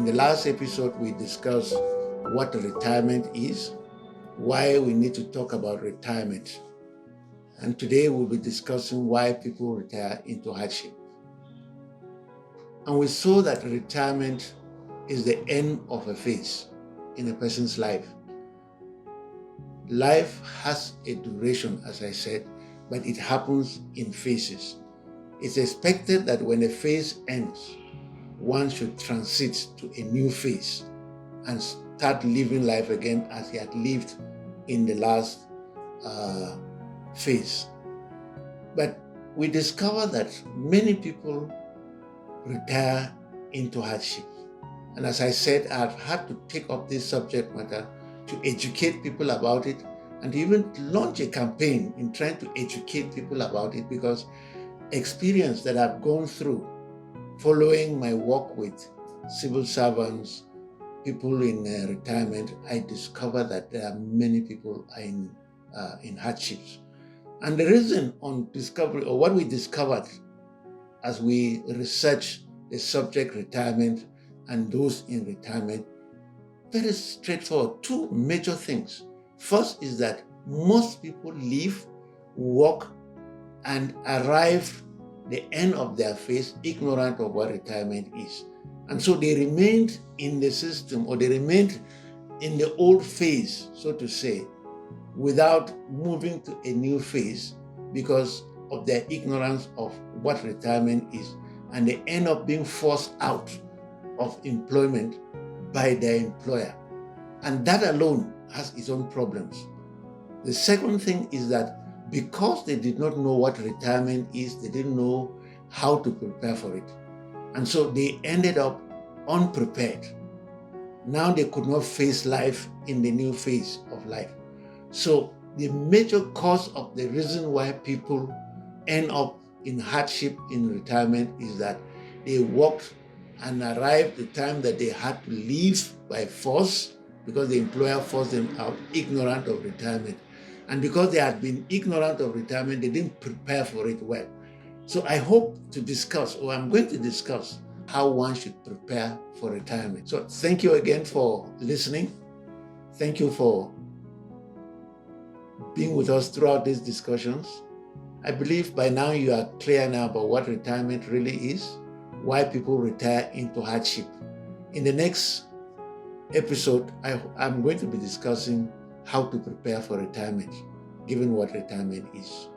In the last episode, we discussed what retirement is, why we need to talk about retirement. And today we'll be discussing why people retire into hardship. And we saw that retirement is the end of a phase in a person's life. Life has a duration, as I said, but it happens in phases. It's expected that when a phase ends, one should transit to a new phase and start living life again as he had lived in the last phase. But we discover that many people retire into hardship. And as I said, I've had to take up this subject matter to educate people about it and to even launch a campaign in trying to educate people about it, because experience that I've gone through following my work with civil servants, people in retirement, I discover that there are many people are in hardships. And the reason on discovery, or what we discovered as we research the subject retirement and those in retirement, very straightforward. Two major things. First is that most people live, work, and arrive the end of their phase ignorant of what retirement is. And so they remained in the system, or they remained in the old phase, so to say, without moving to a new phase because of their ignorance of what retirement is. And they end up being forced out of employment by their employer. And that alone has its own problems. The second thing is that because they did not know what retirement is, they didn't know how to prepare for it. And so they ended up unprepared. Now they could not face life in the new phase of life. So the major cause of the reason why people end up in hardship in retirement is that they worked and arrived the time that they had to leave by force because the employer forced them out, ignorant of retirement. And because they had been ignorant of retirement, they didn't prepare for it well. So I hope to discuss, or I'm going to discuss, how one should prepare for retirement. So thank you again for listening. Thank you for being with us throughout these discussions. I believe by now you are clear now about what retirement really is, why people retire into hardship. In the next episode, I'm going to be discussing how to prepare for retirement, given what retirement is.